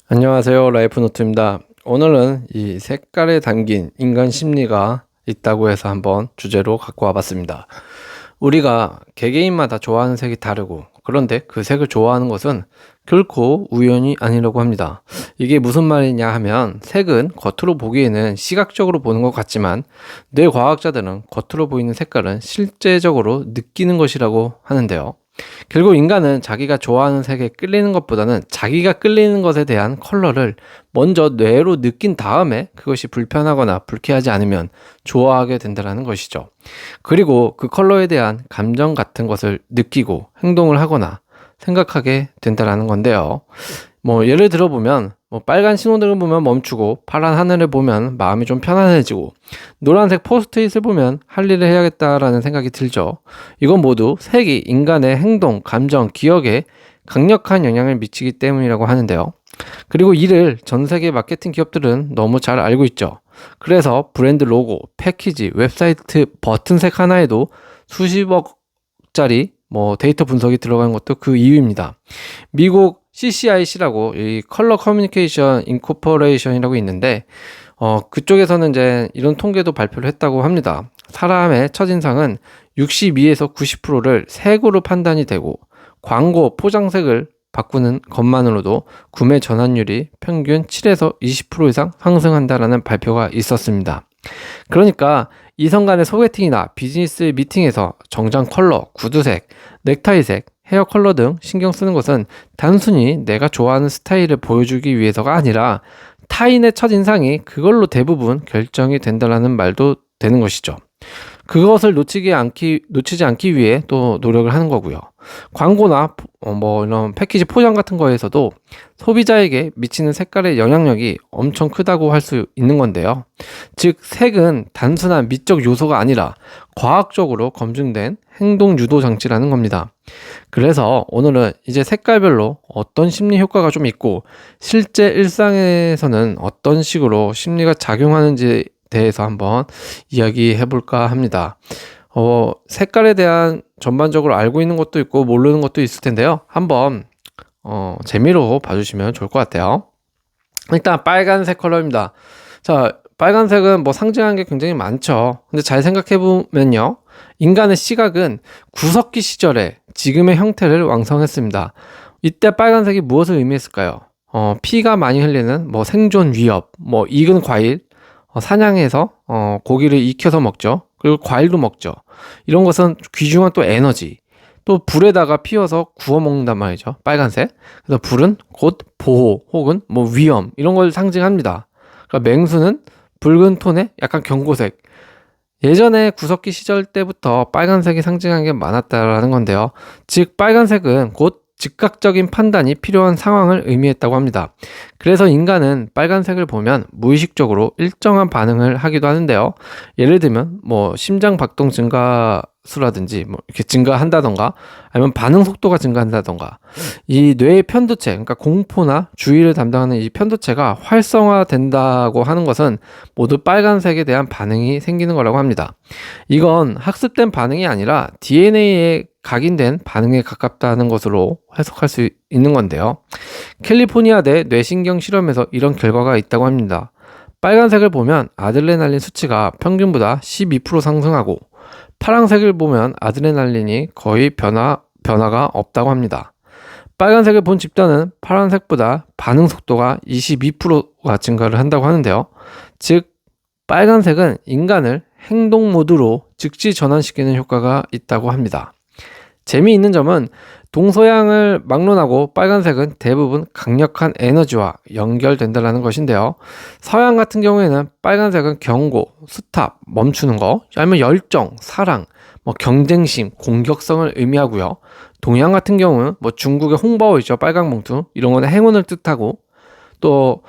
안녕하세요. 라이프노트입니다. 오늘은 이 색깔에 담긴 인간 심리가 있다고 해서 한번 주제로 갖고 와봤습니다. 우리가 개개인마다 좋아하는 색이 다르고, 그런데 그 색을 좋아하는 것은 결코 우연이 아니라고 합니다. 이게 무슨 말이냐 하면, 색은 겉으로 보기에는 시각적으로 보는 것 같지만 뇌과학자들은 겉으로 보이는 색깔은 실제적으로 느끼는 것이라고 하는데요. 결국 인간은 자기가 좋아하는 색에 끌리는 것보다는 자기가 끌리는 것에 대한 컬러를 먼저 뇌로 느낀 다음에 그것이 불편하거나 불쾌하지 않으면 좋아하게 된다는 것이죠. 그리고 그 컬러에 대한 감정 같은 것을 느끼고 행동을 하거나 생각하게 된다는 건데요. 예를 들어 보면 빨간 신호등을 보면 멈추고, 파란 하늘을 보면 마음이 좀 편안해지고, 노란색 포스트잇을 보면 할 일을 해야겠다라는 생각이 들죠. 이건 모두 색이 인간의 행동, 감정, 기억에 강력한 영향을 미치기 때문이라고 하는데요. 그리고 이를 전 세계 마케팅 기업들은 너무 잘 알고 있죠. 그래서 브랜드 로고, 패키지, 웹사이트 버튼색 하나에도 수십억짜리 데이터 분석이 들어간 것도 그 이유입니다. 미국 CCIC라고 이 컬러 커뮤니케이션 인코퍼레이션이라고 있는데, 그쪽에서는 이제 이런 통계도 발표를 했다고 합니다. 사람의 첫인상은 62에서 90%를 색으로 판단이 되고, 광고 포장색을 바꾸는 것만으로도 구매 전환율이 평균 7에서 20% 이상 상승한다라는 발표가 있었습니다. 그러니까 이성 간의 소개팅이나 비즈니스 미팅에서 정장 컬러, 구두색, 넥타이색, 헤어 컬러 등 신경 쓰는 것은 단순히 내가 좋아하는 스타일을 보여주기 위해서가 아니라 타인의 첫인상이 그걸로 대부분 결정이 된다는 말도 되는 것이죠. 그것을 놓치지 않기 위해 또 노력을 하는 거고요. 광고나 이런 패키지 포장 같은 거에서도 소비자에게 미치는 색깔의 영향력이 엄청 크다고 할 수 있는 건데요. 즉, 색은 단순한 미적 요소가 아니라 과학적으로 검증된 행동 유도 장치라는 겁니다. 그래서 오늘은 이제 색깔별로 어떤 심리 효과가 좀 있고, 실제 일상에서는 어떤 식으로 심리가 작용하는지 대해서 한번 이야기해 볼까 합니다. 색깔에 대한 전반적으로 알고 있는 것도 있고 모르는 것도 있을 텐데요. 한번 재미로 봐주시면 좋을 것 같아요. 일단 빨간색 컬러입니다. 자, 빨간색은 상징하는 게 굉장히 많죠. 근데 잘 생각해 보면요, 인간의 시각은 구석기 시절에 지금의 형태를 왕성했습니다. 이때 빨간색이 무엇을 의미했을까요? 피가 많이 흘리는 생존 위협, 익은 과일, 사냥해서 고기를 익혀서 먹죠. 그리고 과일도 먹죠. 이런 것은 귀중한 또 에너지, 또 불에다가 피워서 구워 먹는단 말이죠. 빨간색. 그래서 불은 곧 보호 혹은 위험, 이런 걸 상징합니다. 그러니까 맹수는 붉은 톤의 약간 경고색. 예전에 구석기 시절 때부터 빨간색이 상징한 게 많았다라는 건데요. 즉, 빨간색은 곧 즉각적인 판단이 필요한 상황을 의미했다고 합니다. 그래서 인간은 빨간색을 보면 무의식적으로 일정한 반응을 하기도 하는데요. 예를 들면 심장 박동 증가수라든지 이렇게 증가한다던가, 아니면 반응 속도가 증가한다던가, 이 뇌의 편도체, 그러니까 공포나 주의를 담당하는 이 편도체가 활성화된다고 하는 것은 모두 빨간색에 대한 반응이 생기는 거라고 합니다. 이건 학습된 반응이 아니라 DNA에 각인된 반응에 가깝다는 것으로 해석할 수 있는 건데요. 캘리포니아대 뇌신경 실험에서 이런 결과가 있다고 합니다. 빨간색을 보면 아드레날린 수치가 평균보다 12% 상승하고, 파란색을 보면 아드레날린이 거의 변화가 없다고 합니다. 빨간색을 본 집단은 파란색보다 반응 속도가 22%가 증가를 한다고 하는데요. 즉, 빨간색은 인간을 행동 모드로 즉시 전환시키는 효과가 있다고 합니다. 재미있는 점은 동서양을 막론하고 빨간색은 대부분 강력한 에너지와 연결된다는 것인데요. 서양 같은 경우에는 빨간색은 경고, 스탑, 멈추는 거, 아니면 열정, 사랑, 경쟁심, 공격성을 의미하고요. 동양 같은 경우는 중국의 홍바오 있죠, 빨간 봉투, 이런 거는 행운을 뜻하고, 또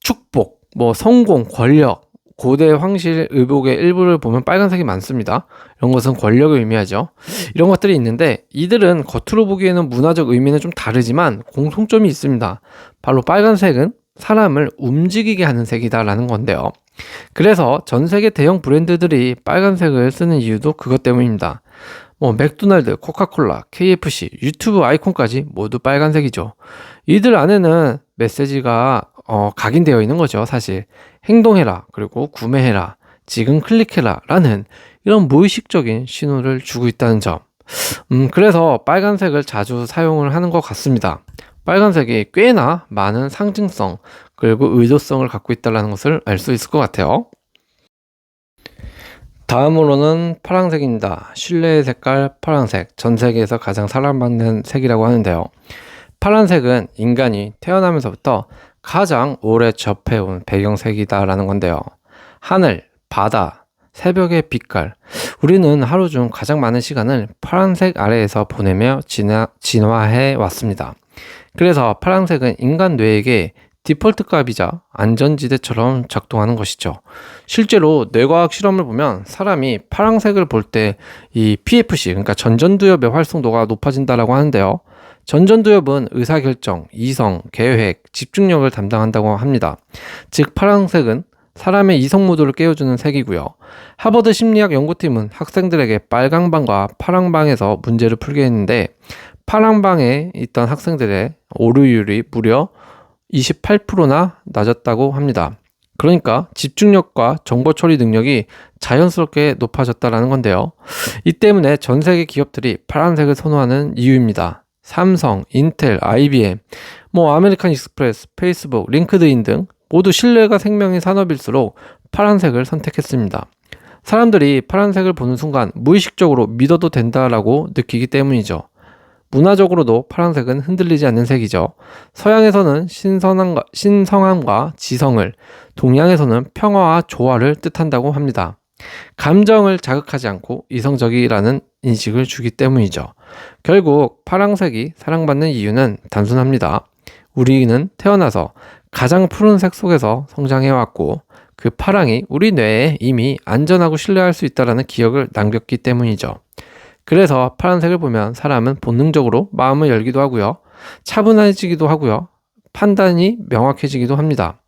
축복, 성공, 권력, 고대 황실 의복의 일부를 보면 빨간색이 많습니다. 이런 것은 권력을 의미하죠. 이런 것들이 있는데, 이들은 겉으로 보기에는 문화적 의미는 좀 다르지만 공통점이 있습니다. 바로 빨간색은 사람을 움직이게 하는 색이다라는 건데요. 그래서 전 세계 대형 브랜드들이 빨간색을 쓰는 이유도 그것 때문입니다. 맥도날드, 코카콜라, KFC, 유튜브 아이콘까지 모두 빨간색이죠. 이들 안에는 메시지가 각인되어 있는 거죠, 사실. 행동해라, 그리고 구매해라, 지금 클릭해라 라는 이런 무의식적인 신호를 주고 있다는 점. 그래서 빨간색을 자주 사용을 하는 것 같습니다. 빨간색이 꽤나 많은 상징성 그리고 의도성을 갖고 있다는 것을 알 수 있을 것 같아요. 다음으로는 파란색입니다. 신뢰의 색깔 파란색, 전 세계에서 가장 사랑받는 색이라고 하는데요. 파란색은 인간이 태어나면서부터 가장 오래 접해온 배경색이다라는 건데요. 하늘, 바다, 새벽의 빛깔. 우리는 하루 중 가장 많은 시간을 파란색 아래에서 보내며 진화해 왔습니다. 그래서 파란색은 인간 뇌에게 디폴트 값이자 안전지대처럼 작동하는 것이죠. 실제로 뇌과학 실험을 보면 사람이 파란색을 볼 때 이 PFC, 그러니까 전전두엽의 활성도가 높아진다라고 하는데요. 전전두엽은 의사결정, 이성, 계획, 집중력을 담당한다고 합니다. 즉 파란색은 사람의 이성 모드를 깨워주는 색이고요. 하버드 심리학 연구팀은 학생들에게 빨강방과 파랑방에서 문제를 풀게 했는데 파랑방에 있던 학생들의 오류율이 무려 28%나 낮았다고 합니다. 그러니까 집중력과 정보 처리 능력이 자연스럽게 높아졌다는 건데요. 이 때문에 전 세계 기업들이 파란색을 선호하는 이유입니다. 삼성, 인텔, IBM, 아메리칸 익스프레스, 페이스북, 링크드인 등 모두 신뢰가 생명인 산업일수록 파란색을 선택했습니다. 사람들이 파란색을 보는 순간 무의식적으로 믿어도 된다라고 느끼기 때문이죠. 문화적으로도 파란색은 흔들리지 않는 색이죠. 서양에서는 신성함과 지성을, 동양에서는 평화와 조화를 뜻한다고 합니다. 감정을 자극하지 않고 이성적이라는 인식을 주기 때문이죠. 결국 파란색이 사랑받는 이유는 단순합니다. 우리는 태어나서 가장 푸른색 속에서 성장해왔고 그 파랑이 우리 뇌에 이미 안전하고 신뢰할 수 있다는 기억을 남겼기 때문이죠. 그래서 파란색을 보면 사람은 본능적으로 마음을 열기도 하고요. 차분해지기도 하고요. 판단이 명확해지기도 합니다.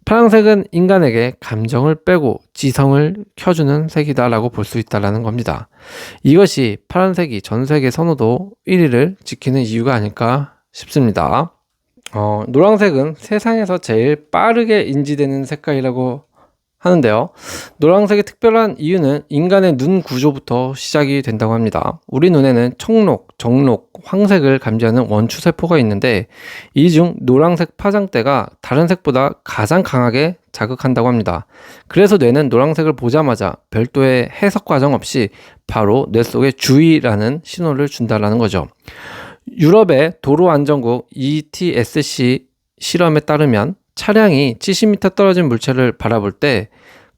파란색은 인간에게 감정을 빼고 지성을 켜주는 색이다라고 볼 수 있다는 겁니다. 이것이 파란색이 전 세계 선호도 1위를 지키는 이유가 아닐까 싶습니다. 노란색은 세상에서 제일 빠르게 인지되는 색깔이라고 하는데요. 노란색의 특별한 이유는 인간의 눈 구조부터 시작이 된다고 합니다. 우리 눈에는 청록, 정록, 황색을 감지하는 원추세포가 있는데 이 중 노란색 파장대가 다른 색보다 가장 강하게 자극한다고 합니다. 그래서 뇌는 노란색을 보자마자 별도의 해석 과정 없이 바로 뇌 속에 주의라는 신호를 준다는 거죠. 유럽의 도로안전국 ETSC 실험에 따르면 차량이 70m 떨어진 물체를 바라볼 때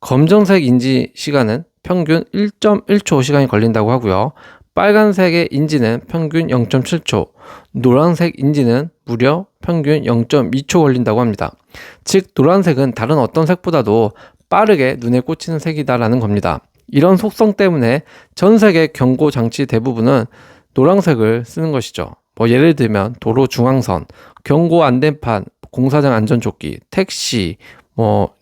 검정색 인지 시간은 평균 1.1초 시간이 걸린다고 하고요. 빨간색의 인지는 평균 0.7초, 노란색 인지는 무려 평균 0.2초 걸린다고 합니다. 즉 노란색은 다른 어떤 색보다도 빠르게 눈에 꽂히는 색이다라는 겁니다. 이런 속성 때문에 전 세계 경고 장치 대부분은 노란색을 쓰는 것이죠. 예를 들면 도로 중앙선, 경고 안된판, 공사장 안전조끼, 택시,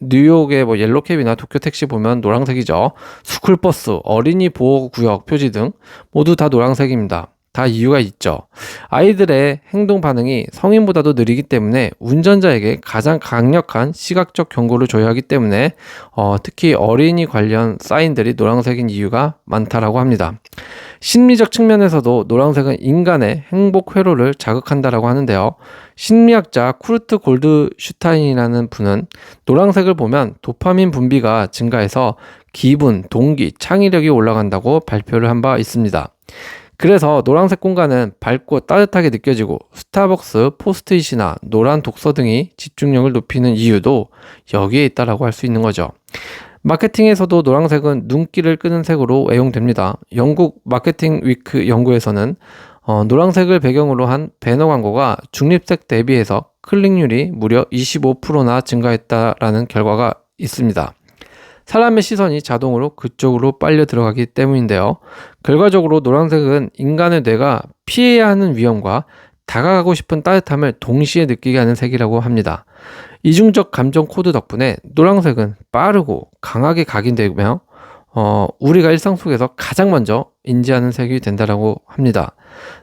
뉴욕의 옐로캡이나 도쿄 택시 보면 노란색이죠. 스쿨버스, 어린이 보호구역 표지 등 모두 다 노란색입니다. 다 이유가 있죠. 아이들의 행동 반응이 성인보다도 느리기 때문에 운전자에게 가장 강력한 시각적 경고를 줘야 하기 때문에 특히 어린이 관련 사인들이 노란색인 이유가 많다라고 합니다. 심리적 측면에서도 노란색은 인간의 행복 회로를 자극한다라고 하는데요. 심리학자 쿠르트 골드슈타인이라는 분은 노란색을 보면 도파민 분비가 증가해서 기분, 동기, 창의력이 올라간다고 발표를 한 바 있습니다. 그래서 노란색 공간은 밝고 따뜻하게 느껴지고 스타벅스 포스트잇이나 노란 독서 등이 집중력을 높이는 이유도 여기에 있다라고 할 수 있는 거죠. 마케팅에서도 노란색은 눈길을 끄는 색으로 애용됩니다. 영국 마케팅 위크 연구에서는 노란색을 배경으로 한 배너 광고가 중립색 대비해서 클릭률이 무려 25%나 증가했다라는 결과가 있습니다. 사람의 시선이 자동으로 그쪽으로 빨려 들어가기 때문인데요. 결과적으로 노란색은 인간의 뇌가 피해야 하는 위험과 다가가고 싶은 따뜻함을 동시에 느끼게 하는 색이라고 합니다. 이중적 감정 코드 덕분에 노란색은 빠르고 강하게 각인되며 우리가 일상 속에서 가장 먼저 인지하는 색이 된다라고 합니다.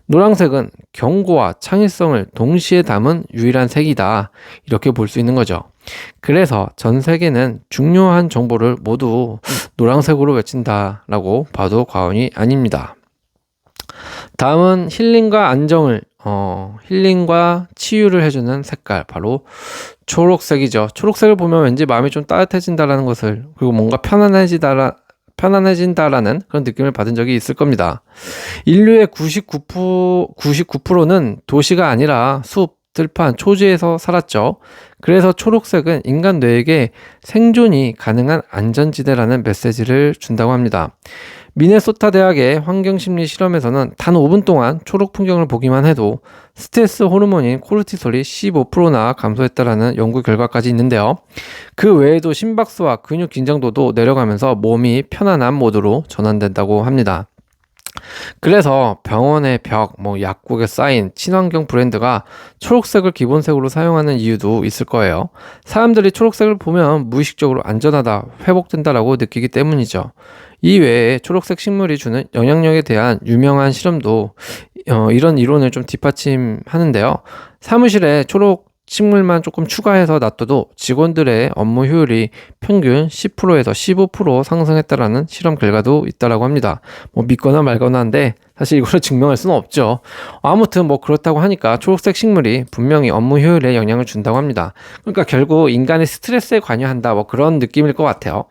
노란색은 경고와 창의성을 동시에 담은 유일한 색이다. 이렇게 볼 수 있는 거죠. 그래서 전 세계는 중요한 정보를 모두 노란색으로 외친다라고 봐도 과언이 아닙니다. 다음은 힐링과 치유를 해주는 색깔, 바로 초록색이죠. 초록색을 보면 왠지 마음이 좀 따뜻해진다라는 것을, 그리고 뭔가 편안해진다라는 그런 느낌을 받은 적이 있을 겁니다. 인류의 99%는 도시가 아니라 숲, 들판, 초지에서 살았죠. 그래서 초록색은 인간 뇌에게 생존이 가능한 안전지대라는 메시지를 준다고 합니다. 미네소타 대학의 환경심리 실험에서는 단 5분 동안 초록 풍경을 보기만 해도 스트레스 호르몬인 코르티솔이 15%나 감소했다라는 연구 결과까지 있는데요. 그 외에도 심박수와 근육 긴장도도 내려가면서 몸이 편안한 모드로 전환된다고 합니다. 그래서 병원의 벽, 약국의 사인, 친환경 브랜드가 초록색을 기본색으로 사용하는 이유도 있을 거예요. 사람들이 초록색을 보면 무의식적으로 안전하다, 회복된다라고 느끼기 때문이죠. 이 외에 초록색 식물이 주는 영향력에 대한 유명한 실험도 이런 이론을 좀 뒷받침하는데요. 사무실에 초록 식물만 조금 추가해서 놔둬도 직원들의 업무 효율이 평균 10%에서 15% 상승했다라는 실험 결과도 있다라고 합니다. 믿거나 말거나 한데 사실 이거를 증명할 수는 없죠. 아무튼 그렇다고 하니까 초록색 식물이 분명히 업무 효율에 영향을 준다고 합니다. 그러니까 결국 인간의 스트레스에 관여한다, 그런 느낌일 것 같아요.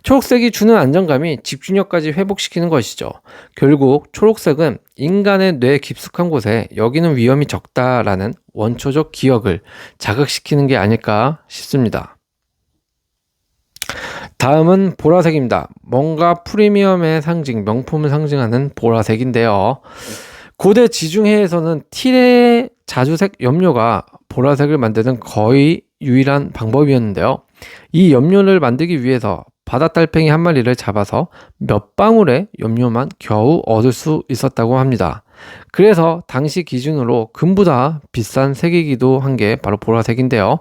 초록색이 주는 안정감이 집중력까지 회복시키는 것이죠. 결국 초록색은 인간의 뇌 깊숙한 곳에 여기는 위험이 적다라는 원초적 기억을 자극시키는 게 아닐까 싶습니다. 다음은 보라색입니다. 뭔가 프리미엄의 상징, 명품을 상징하는 보라색인데요. 고대 지중해에서는 틸의 자주색 염료가 보라색을 만드는 거의 유일한 방법이었는데요. 이 염료를 만들기 위해서 바다 달팽이 한 마리를 잡아서 몇 방울의 염료만 겨우 얻을 수 있었다고 합니다. 그래서 당시 기준으로 금보다 비싼 색이기도 한 게 바로 보라색인데요.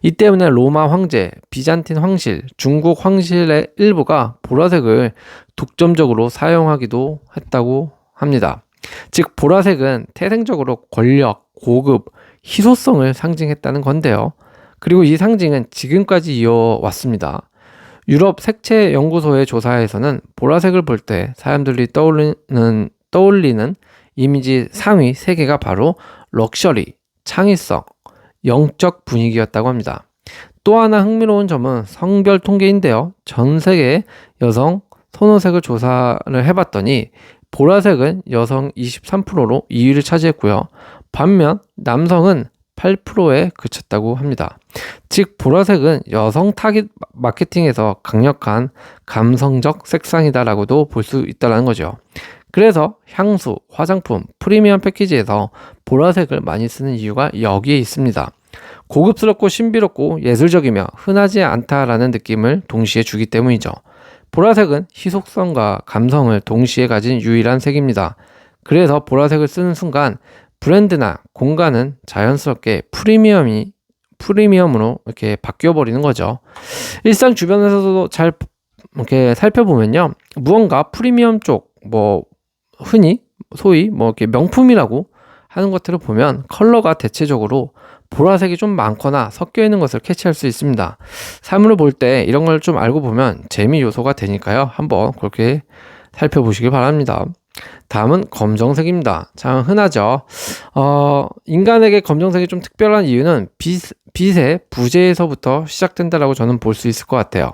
이 때문에 로마 황제, 비잔틴 황실, 중국 황실의 일부가 보라색을 독점적으로 사용하기도 했다고 합니다. 즉 보라색은 태생적으로 권력, 고급, 희소성을 상징했다는 건데요. 그리고 이 상징은 지금까지 이어왔습니다. 유럽 색채 연구소의 조사에서는 보라색을 볼 때 사람들이 떠올리는 이미지 상위 3개가 바로 럭셔리, 창의성, 영적 분위기였다고 합니다. 또 하나 흥미로운 점은 성별 통계인데요. 전 세계 여성 선호색을 조사를 해봤더니 보라색은 여성 23%로 2위를 차지했고요. 반면 남성은 8%에 그쳤다고 합니다. 즉 보라색은 여성 타깃 마케팅에서 강력한 감성적 색상이다라고도 볼 수 있다는 거죠. 그래서 향수, 화장품, 프리미엄 패키지에서 보라색을 많이 쓰는 이유가 여기에 있습니다. 고급스럽고 신비롭고 예술적이며 흔하지 않다라는 느낌을 동시에 주기 때문이죠. 보라색은 희속성과 감성을 동시에 가진 유일한 색입니다. 그래서 보라색을 쓰는 순간 브랜드나 공간은 자연스럽게 프리미엄으로 이렇게 바뀌어버리는 거죠. 일상 주변에서도 잘 이렇게 살펴보면요. 무언가 프리미엄 쪽, 흔히 소위 이렇게 명품이라고 하는 것들을 보면 컬러가 대체적으로 보라색이 좀 많거나 섞여 있는 것을 캐치할 수 있습니다. 사물을 볼 때 이런 걸 좀 알고 보면 재미 요소가 되니까요. 한번 그렇게 살펴보시길 바랍니다. 다음은 검정색입니다. 참 흔하죠. 인간에게 검정색이 좀 특별한 이유는 빛의 부재에서부터 시작된다라고 저는 볼 수 있을 것 같아요.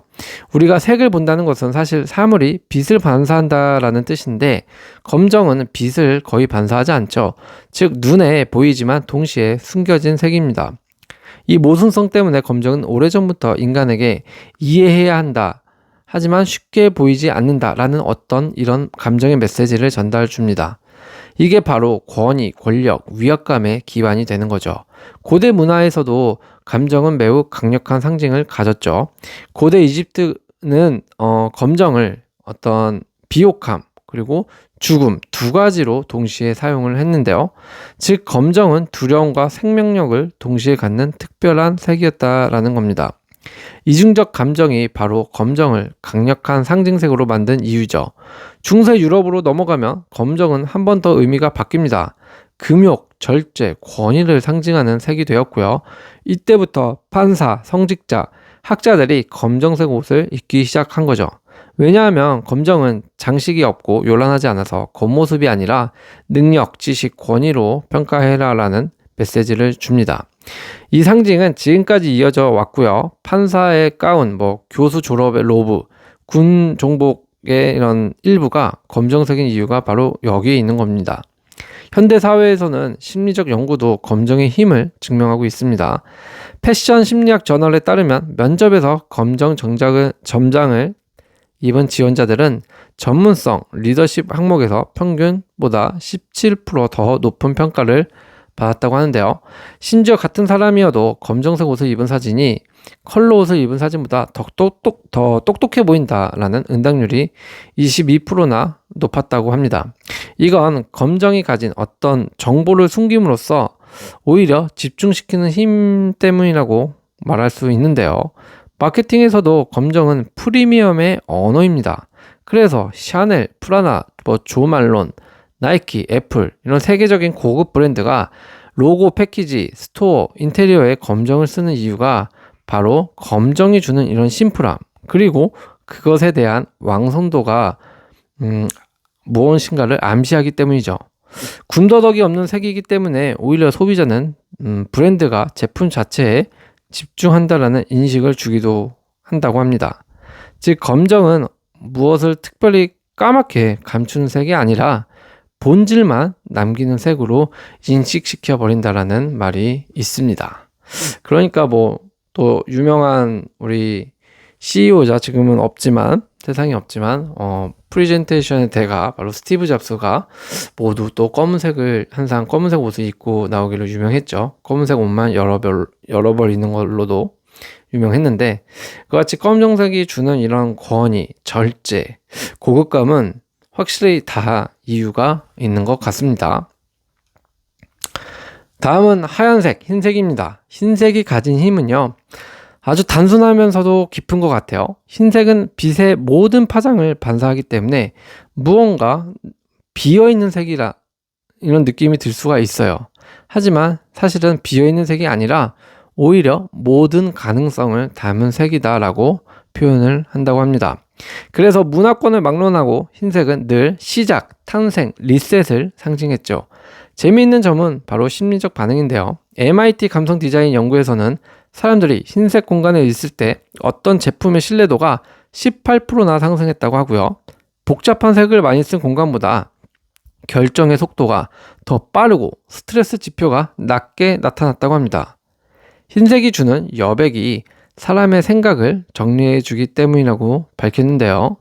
우리가 색을 본다는 것은 사실 사물이 빛을 반사한다라는 뜻인데 검정은 빛을 거의 반사하지 않죠. 즉 눈에 보이지만 동시에 숨겨진 색입니다. 이 모순성 때문에 검정은 오래전부터 인간에게 이해해야 한다, 하지만 쉽게 보이지 않는다라는 어떤 이런 감정의 메시지를 전달 줍니다. 이게 바로 권위, 권력, 위압감의 기반이 되는 거죠. 고대 문화에서도 감정은 매우 강력한 상징을 가졌죠. 고대 이집트는 검정을 어떤 비옥함 그리고 죽음 두 가지로 동시에 사용을 했는데요. 즉 검정은 두려움과 생명력을 동시에 갖는 특별한 색이었다라는 겁니다. 이중적 감정이 바로 검정을 강력한 상징색으로 만든 이유죠. 중세 유럽으로 넘어가면 검정은 한 번 더 의미가 바뀝니다. 금욕, 절제, 권위를 상징하는 색이 되었고요. 이때부터 판사, 성직자, 학자들이 검정색 옷을 입기 시작한 거죠. 왜냐하면 검정은 장식이 없고 요란하지 않아서 겉모습이 아니라 능력, 지식, 권위로 평가해라라는 메시지를 줍니다. 이 상징은 지금까지 이어져 왔고요. 판사의 가운, 교수 졸업의 로브, 군 종복의 이런 일부가 검정색인 이유가 바로 여기에 있는 겁니다. 현대 사회에서는 심리적 연구도 검정의 힘을 증명하고 있습니다. 패션 심리학 저널에 따르면 면접에서 검정 점장을 입은 지원자들은 전문성, 리더십 항목에서 평균보다 17% 더 높은 평가를 받았다고 하는데요. 심지어 같은 사람이어도 검정색 옷을 입은 사진이 컬러 옷을 입은 사진보다 더 똑똑해 보인다라는 응답률이 22%나 높았다고 합니다. 이건 검정이 가진 어떤 정보를 숨김으로써 오히려 집중시키는 힘 때문이라고 말할 수 있는데요. 마케팅에서도 검정은 프리미엄의 언어입니다. 그래서 샤넬, 프라나, 조 말론, 나이키, 애플 이런 세계적인 고급 브랜드가 로고, 패키지, 스토어, 인테리어에 검정을 쓰는 이유가 바로 검정이 주는 이런 심플함, 그리고 그것에 대한 완성도가 무엇인가를 암시하기 때문이죠. 군더더기 없는 색이기 때문에 오히려 소비자는 브랜드가 제품 자체에 집중한다라는 인식을 주기도 한다고 합니다. 즉 검정은 무엇을 특별히 까맣게 감추는 색이 아니라 본질만 남기는 색으로 인식시켜 버린다라는 말이 있습니다. 그러니까 또 유명한 우리 CEO자, 지금은 없지만 세상에 없지만 프리젠테이션의 대가 바로 스티브 잡스가 모두 또 항상 검은색 옷을 입고 나오기로 유명했죠. 검은색 옷만 여러 벌 있는 걸로도 유명했는데, 그같이 검정색이 주는 이런 권위, 절제, 고급감은 확실히 다 이유가 있는 것 같습니다. 다음은 하얀색, 흰색입니다. 흰색이 가진 힘은요, 아주 단순하면서도 깊은 것 같아요. 흰색은 빛의 모든 파장을 반사하기 때문에 무언가 비어있는 색이라 이런 느낌이 들 수가 있어요. 하지만 사실은 비어있는 색이 아니라 오히려 모든 가능성을 담은 색이다라고 표현을 한다고 합니다. 그래서 문화권을 막론하고 흰색은 늘 시작, 탄생, 리셋을 상징했죠. 재미있는 점은 바로 심리적 반응인데요. MIT 감성 디자인 연구에서는 사람들이 흰색 공간에 있을 때 어떤 제품의 신뢰도가 18%나 상승했다고 하고요. 복잡한 색을 많이 쓴 공간보다 결정의 속도가 더 빠르고 스트레스 지표가 낮게 나타났다고 합니다. 흰색이 주는 여백이 사람의 생각을 정리해 주기 때문이라고 밝혔는데요.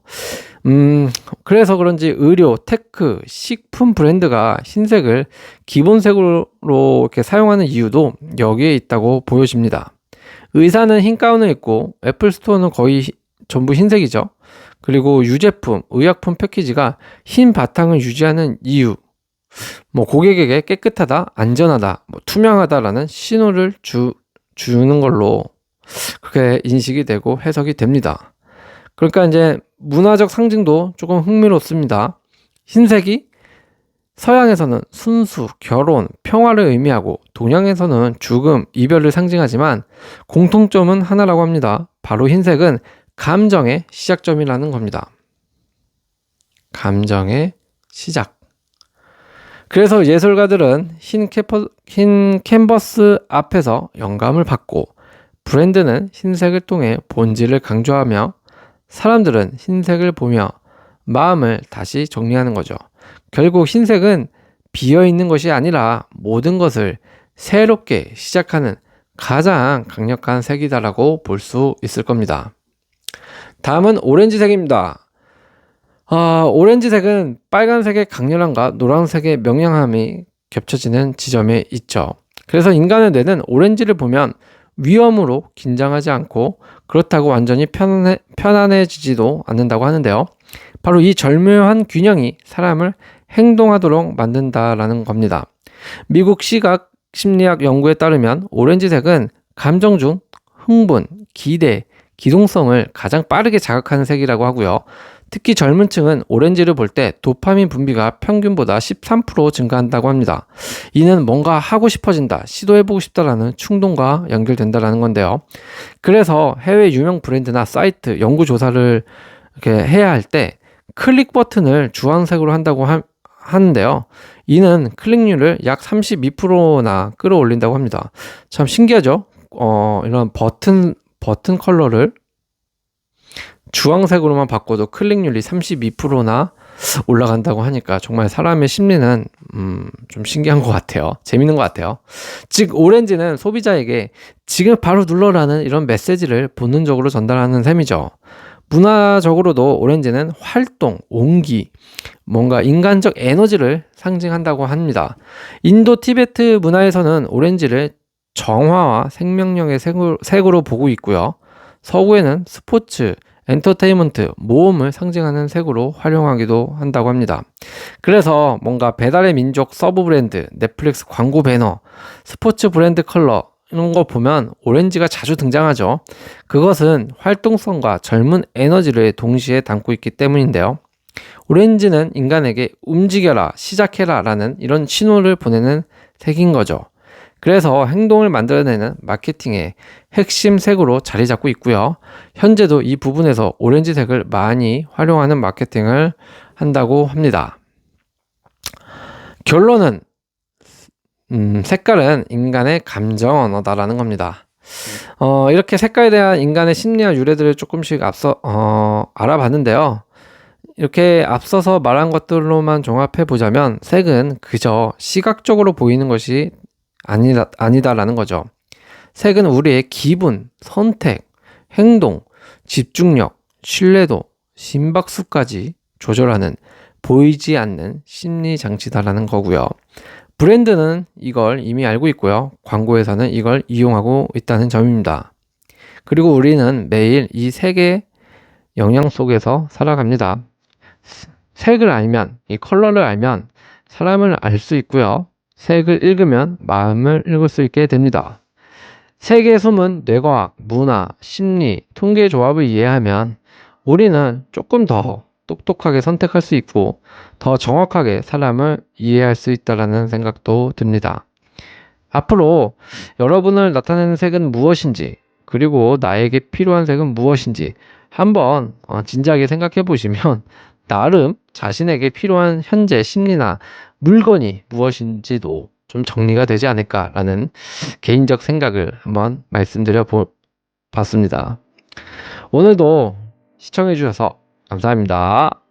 그래서 그런지 의료, 테크, 식품 브랜드가 흰색을 기본색으로 이렇게 사용하는 이유도 여기에 있다고 보여집니다. 의사는 흰 가운을 입고 애플 스토어는 거의 전부 흰색이죠. 그리고 유제품, 의약품 패키지가 흰 바탕을 유지하는 이유, 고객에게 깨끗하다, 안전하다, 투명하다라는 신호를 주는 걸로 그렇게 인식이 되고 해석이 됩니다. 그러니까 이제 문화적 상징도 조금 흥미롭습니다. 흰색이 서양에서는 순수, 결혼, 평화를 의미하고 동양에서는 죽음, 이별을 상징하지만 공통점은 하나라고 합니다. 바로 흰색은 감정의 시작점이라는 겁니다. 감정의 시작. 그래서 예술가들은 흰 캔버스 앞에서 영감을 받고, 브랜드는 흰색을 통해 본질을 강조하며, 사람들은 흰색을 보며 마음을 다시 정리하는 거죠. 결국 흰색은 비어있는 것이 아니라 모든 것을 새롭게 시작하는 가장 강력한 색이다라고 볼 수 있을 겁니다. 다음은 오렌지색입니다. 오렌지색은 빨간색의 강렬함과 노란색의 명랑함이 겹쳐지는 지점에 있죠. 그래서 인간의 뇌는 오렌지를 보면 위험으로 긴장하지 않고 그렇다고 완전히 편안해지지도 않는다고 하는데요. 바로 이 절묘한 균형이 사람을 행동하도록 만든다라는 겁니다. 미국 시각 심리학 연구에 따르면 오렌지색은 감정 중 흥분, 기대, 기동성을 가장 빠르게 자극하는 색이라고 하고요. 특히 젊은 층은 오렌지를 볼 때 도파민 분비가 평균보다 13% 증가한다고 합니다. 이는 뭔가 하고 싶어진다, 시도해보고 싶다라는 충동과 연결된다라는 건데요. 그래서 해외 유명 브랜드나 사이트 연구 조사를 이렇게 해야 할 때 클릭 버튼을 주황색으로 한다고 하는데요. 이는 클릭률을 약 32%나 끌어올린다고 합니다. 참 신기하죠? 이런 버튼 컬러를 주황색으로만 바꿔도 클릭률이 32%나 올라간다고 하니까 정말 사람의 심리는 좀 신기한 것 같아요. 재밌는 것 같아요. 즉 오렌지는 소비자에게 지금 바로 눌러라는 이런 메시지를 본능적으로 전달하는 셈이죠. 문화적으로도 오렌지는 활동, 온기, 뭔가 인간적 에너지를 상징한다고 합니다. 인도 티베트 문화에서는 오렌지를 정화와 생명력의 색으로 보고 있고요. 서구에는 스포츠, 엔터테인먼트, 모험을 상징하는 색으로 활용하기도 한다고 합니다. 그래서 뭔가 배달의 민족 서브 브랜드, 넷플릭스 광고 배너, 스포츠 브랜드 컬러 이런 거 보면 오렌지가 자주 등장하죠. 그것은 활동성과 젊은 에너지를 동시에 담고 있기 때문인데요. 오렌지는 인간에게 움직여라, 시작해라 라는 이런 신호를 보내는 색인 거죠. 그래서 행동을 만들어내는 마케팅의 핵심 색으로 자리 잡고 있고요. 현재도 이 부분에서 오렌지색을 많이 활용하는 마케팅을 한다고 합니다. 결론은 색깔은 인간의 감정 언어다라는 겁니다. 이렇게 색깔에 대한 인간의 심리와 유래들을 조금씩 앞서 알아봤는데요. 이렇게 앞서서 말한 것들로만 종합해 보자면 색은 그저 시각적으로 보이는 것이 아니다라는 거죠. 색은 우리의 기분, 선택, 행동, 집중력, 신뢰도, 심박수까지 조절하는 보이지 않는 심리 장치다라는 거고요. 브랜드는 이걸 이미 알고 있고요. 광고회사는 이걸 이용하고 있다는 점입니다. 그리고 우리는 매일 이 색의 영향 속에서 살아갑니다. 색을 알면, 이 컬러를 알면 사람을 알 수 있고요. 색을 읽으면 마음을 읽을 수 있게 됩니다. 색의 숨은 뇌과학, 문화, 심리, 통계 조합을 이해하면 우리는 조금 더 똑똑하게 선택할 수 있고 더 정확하게 사람을 이해할 수 있다는 생각도 듭니다. 앞으로 여러분을 나타내는 색은 무엇인지, 그리고 나에게 필요한 색은 무엇인지 한번 진지하게 생각해 보시면 나름 자신에게 필요한 현재 심리나 물건이 무엇인지도 좀 정리가 되지 않을까라는 개인적 생각을 한번 말씀드려 봤습니다. 오늘도 시청해 주셔서 감사합니다.